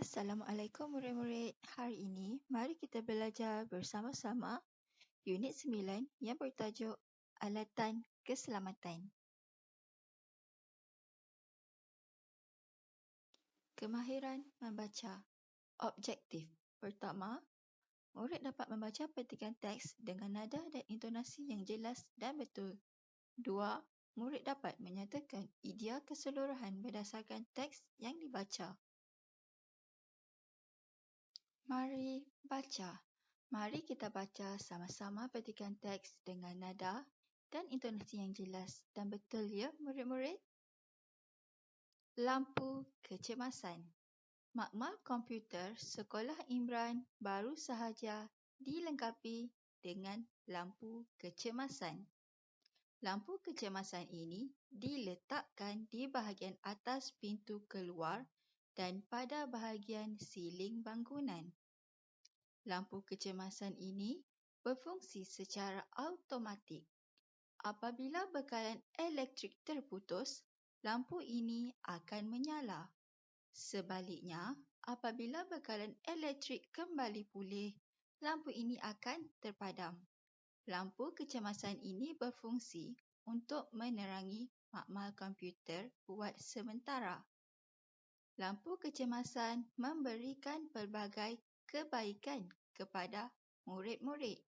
Assalamualaikum murid-murid. Hari ini, mari kita belajar bersama-sama Unit 9 yang bertajuk Alatan Keselamatan. Kemahiran membaca. Objektif. Pertama, murid dapat membaca petikan teks dengan nada dan intonasi yang jelas dan betul. Dua, murid dapat menyatakan idea keseluruhan berdasarkan teks yang dibaca. Mari baca. Mari kita baca sama-sama petikan teks dengan nada dan intonasi yang jelas dan betul ya, murid-murid. Lampu kecemasan. Makmal komputer Sekolah Imran baru sahaja dilengkapi dengan lampu kecemasan. Lampu kecemasan ini diletakkan di bahagian atas pintu keluar dan pada bahagian siling bangunan. Lampu kecemasan ini berfungsi secara automatik. Apabila bekalan elektrik terputus, lampu ini akan menyala. Sebaliknya, apabila bekalan elektrik kembali pulih, lampu ini akan terpadam. Lampu kecemasan ini berfungsi untuk menerangi makmal komputer buat sementara. Lampu kecemasan memberikan pelbagai kebaikan kepada murid-murid.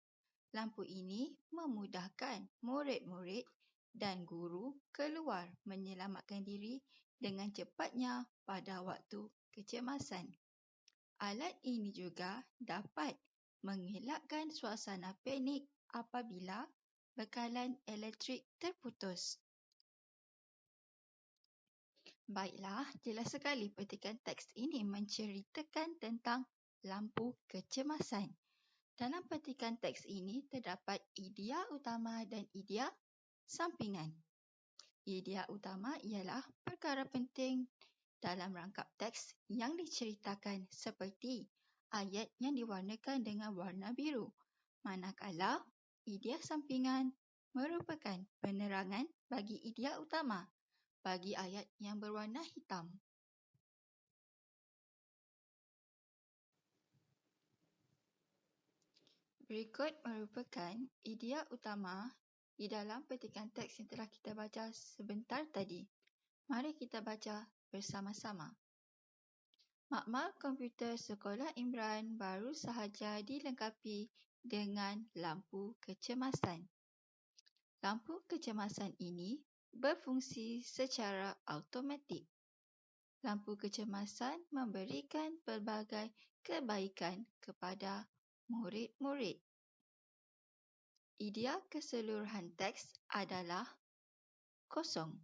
Lampu ini memudahkan murid-murid dan guru keluar menyelamatkan diri dengan cepatnya pada waktu kecemasan. Alat ini juga dapat mengelakkan suasana panik apabila bekalan elektrik terputus. Baiklah, jelas sekali petikan teks ini menceritakan tentang lampu kecemasan. Dalam petikan teks ini terdapat idea utama dan idea sampingan. Idea utama ialah perkara penting dalam rangkap teks yang diceritakan seperti ayat yang diwarnakan dengan warna biru, manakala idea sampingan merupakan penerangan bagi idea utama bagi ayat yang berwarna hitam. Berikut merupakan idea utama di dalam petikan teks yang telah kita baca sebentar tadi. Mari kita baca bersama-sama. Makmal komputer Sekolah Imran baru sahaja dilengkapi dengan lampu kecemasan. Lampu kecemasan ini berfungsi secara automatik. Lampu kecemasan memberikan pelbagai kebaikan kepada murid-murid. Idea keseluruhan teks adalah kosong.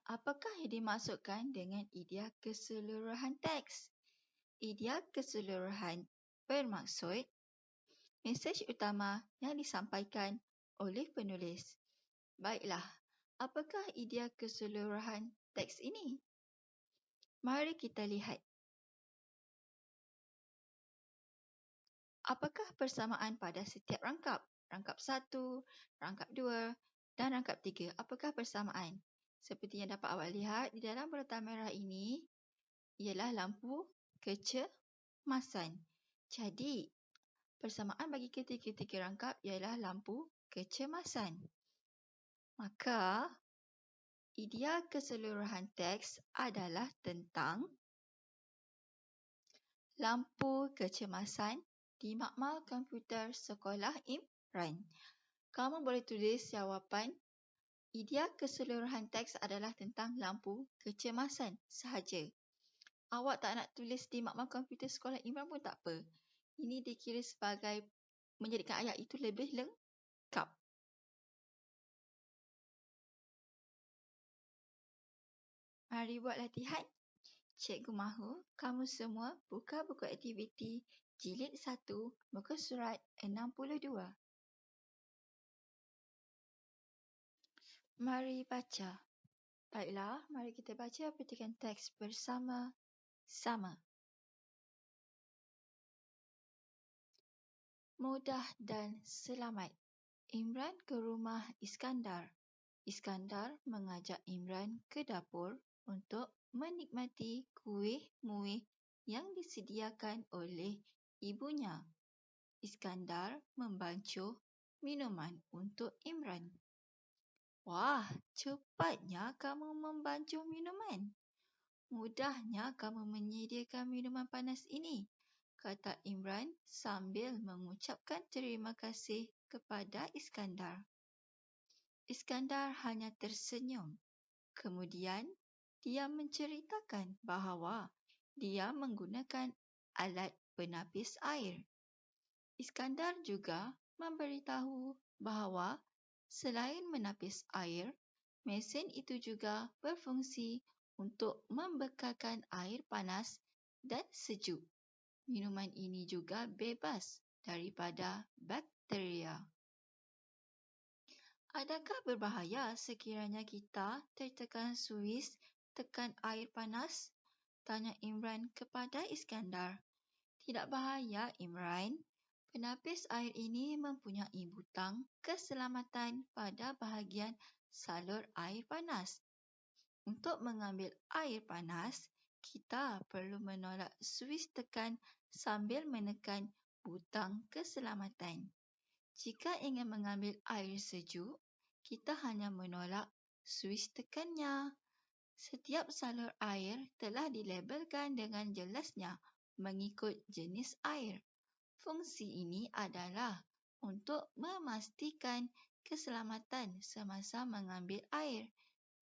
Apakah yang dimaksudkan dengan idea keseluruhan teks? Idea keseluruhan bermaksud mesej utama yang disampaikan oleh penulis. Baiklah, apakah idea keseluruhan teks ini? Mari kita lihat. Apakah persamaan pada setiap rangkap? Rangkap 1, rangkap 2 dan rangkap 3. Apakah persamaan? Seperti yang dapat awak lihat di dalam bulatan merah ini ialah lampu kecemasan. Jadi, persamaan bagi ketiga-tiga rangkap ialah lampu kecemasan. Maka, idea keseluruhan teks adalah tentang lampu kecemasan di makmal komputer Sekolah Imran. Kamu boleh tulis jawapan idea keseluruhan teks adalah tentang lampu kecemasan sahaja. Awak tak nak tulis di makmal komputer Sekolah Imran pun tak apa. Ini dikira sebagai menjadikan ayat itu lebih lengkap. Mari buat latihan. Cikgu mahu kamu semua buka buku aktiviti jilid 1, muka surat 62. Mari baca. Baiklah, mari kita baca petikan teks bersama-sama. Mudah dan selamat. Imran ke rumah Iskandar. Iskandar mengajak Imran ke dapur untuk menikmati kuih muih yang disediakan oleh ibunya. Iskandar membancuh minuman untuk Imran. Wah, cepatnya kamu membancuh minuman. Mudahnya kamu menyediakan minuman panas ini, kata Imran sambil mengucapkan terima kasih kepada Iskandar. Iskandar hanya tersenyum. Kemudian, dia menceritakan bahawa dia menggunakan alat penapis air. Iskandar juga memberitahu bahawa selain menapis air, mesin itu juga berfungsi untuk membekalkan air panas dan sejuk. Minuman ini juga bebas daripada bakteria. Adakah berbahaya sekiranya kita tertekan suis tekan air panas? Tanya Imran kepada Iskandar. Tidak bahaya, Imran. Penapis air ini mempunyai butang keselamatan pada bahagian salur air panas. Untuk mengambil air panas, kita perlu menolak suis tekan sambil menekan butang keselamatan. Jika ingin mengambil air sejuk, kita hanya menolak suis tekannya. Setiap salur air telah dilabelkan dengan jelasnya mengikut jenis air. Fungsi ini adalah untuk memastikan keselamatan semasa mengambil air,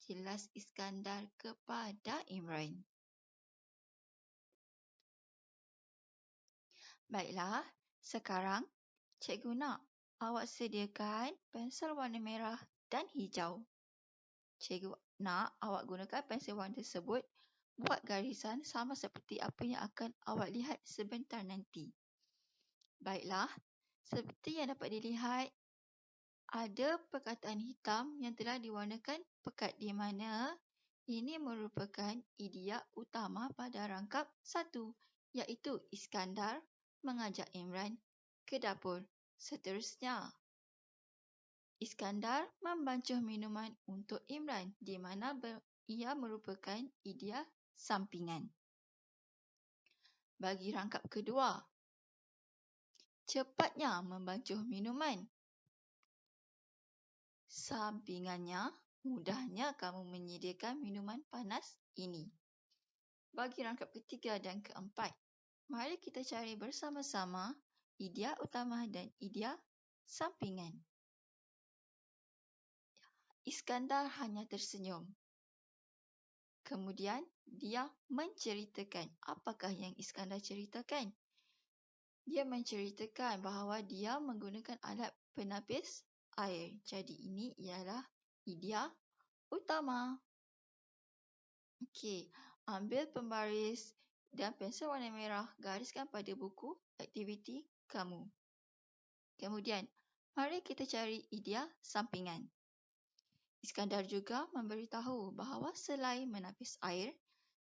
jelas Iskandar kepada Imran. Baiklah, sekarang cikgu nak awak sediakan pensel warna merah dan hijau. Cikgu nak awak gunakan pensel warna tersebut buat garisan sama seperti apa yang akan awak lihat sebentar nanti. Baiklah, seperti yang dapat dilihat, ada perkataan hitam yang telah diwarnakan pekat di mana ini merupakan idea utama pada rangkap 1, iaitu Iskandar mengajak Imran ke dapur. Seterusnya, Iskandar membancuh minuman untuk Imran di mana ia merupakan idea sampingan. Bagi rangkap kedua, cepatnya membancuh minuman. Sampingannya, mudahnya kamu menyediakan minuman panas ini. Bagi rangkap ketiga dan keempat, mari kita cari bersama-sama idea utama dan idea sampingan. Iskandar hanya tersenyum. Kemudian, dia menceritakan. Apakah yang Iskandar ceritakan? Dia menceritakan bahawa dia menggunakan alat penapis air. Jadi ini ialah idea utama. Okey, ambil pembaris dan pensel warna merah, gariskan pada buku aktiviti kamu. Kemudian, mari kita cari idea sampingan. Iskandar juga memberitahu bahawa selain menapis air,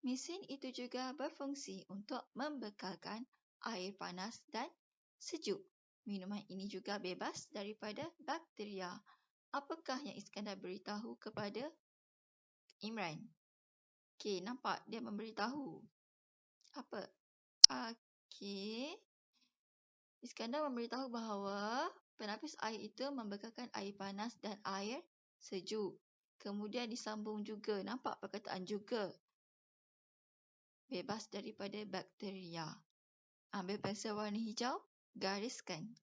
mesin itu juga berfungsi untuk membekalkan air panas dan sejuk. Minuman ini juga bebas daripada bakteria. Apakah yang Iskandar beritahu kepada Imran? Okey, nampak dia memberitahu. Apa? Okey. Iskandar memberitahu bahawa penapis air itu membekalkan air panas dan air sejuk. Kemudian disambung juga, nampak perkataan juga. Bebas daripada bakteria. Ambil pensel warna hijau, gariskan.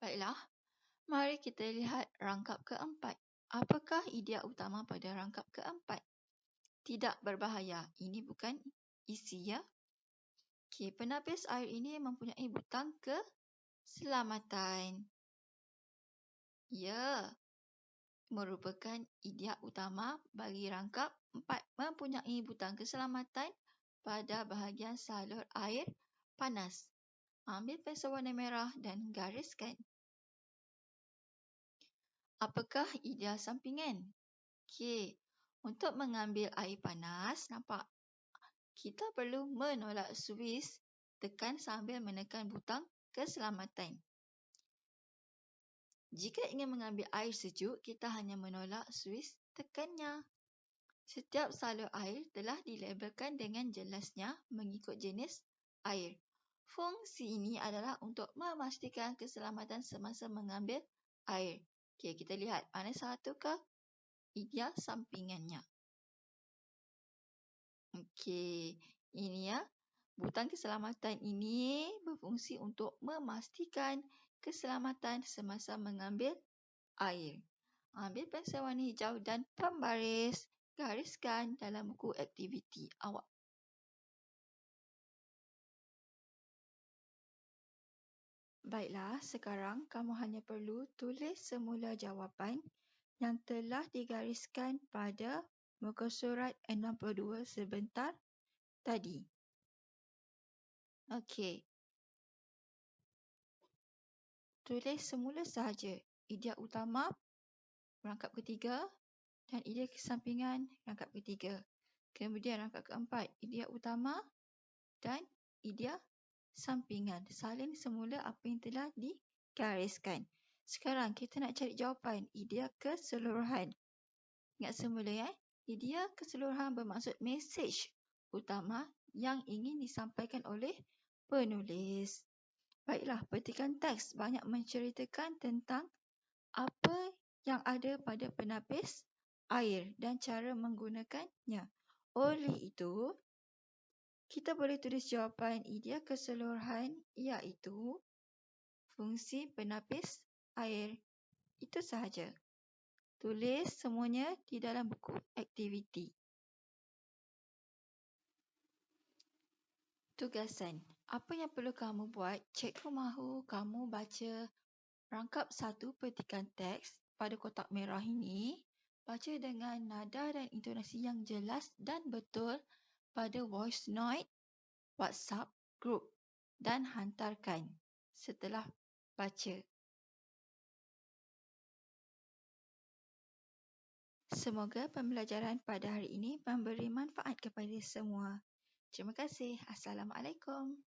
Baiklah, mari kita lihat rangkap keempat. Apakah idea utama pada rangkap keempat? Tidak berbahaya. Ini bukan isi ya. Okey, penapis air ini mempunyai butang keselamatan. Ya, merupakan idea utama bagi rangkap 4, mempunyai butang keselamatan pada bahagian salur air panas. Ambil pensel warna merah dan gariskan. Apakah idea sampingan? Okey, untuk mengambil air panas, nampak? Kita perlu menolak suis tekan sambil menekan butang keselamatan. Jika ingin mengambil air sejuk, kita hanya menolak suis tekannya. Setiap salur air telah dilabelkan dengan jelasnya mengikut jenis air. Fungsi ini adalah untuk memastikan keselamatan semasa mengambil air. Okey, kita lihat mana satukah ideal sampingannya. Okey, ini ya. Butang keselamatan ini berfungsi untuk memastikan keselamatan semasa mengambil air. Ambil pensel warna hijau dan pembaris. Gariskan dalam buku aktiviti awak. Baiklah, sekarang kamu hanya perlu tulis semula jawapan yang telah digariskan pada muka surat 62 sebentar tadi. Okey. Tulis semula sahaja idea utama rangkap ketiga dan idea kesampingan rangkap ketiga. Kemudian rangkap keempat, idea utama dan idea sampingan. Salin semula apa yang telah digariskan. Sekarang kita nak cari jawapan idea keseluruhan. Ingat semula ya. Idea keseluruhan bermaksud mesej utama yang ingin disampaikan oleh penulis. Baiklah, petikan teks banyak menceritakan tentang apa yang ada pada penapis air dan cara menggunakannya. Oleh itu, kita boleh tulis jawapan idea keseluruhan iaitu fungsi penapis air. Itu sahaja. Tulis semuanya di dalam buku aktiviti. Tugasan. Apa yang perlu kamu buat? Cikgu mahu kamu baca rangkap satu petikan teks pada kotak merah ini. Baca dengan nada dan intonasi yang jelas dan betul pada voice note WhatsApp group dan hantarkan setelah baca. Semoga pembelajaran pada hari ini memberi manfaat kepada semua. Terima kasih. Assalamualaikum.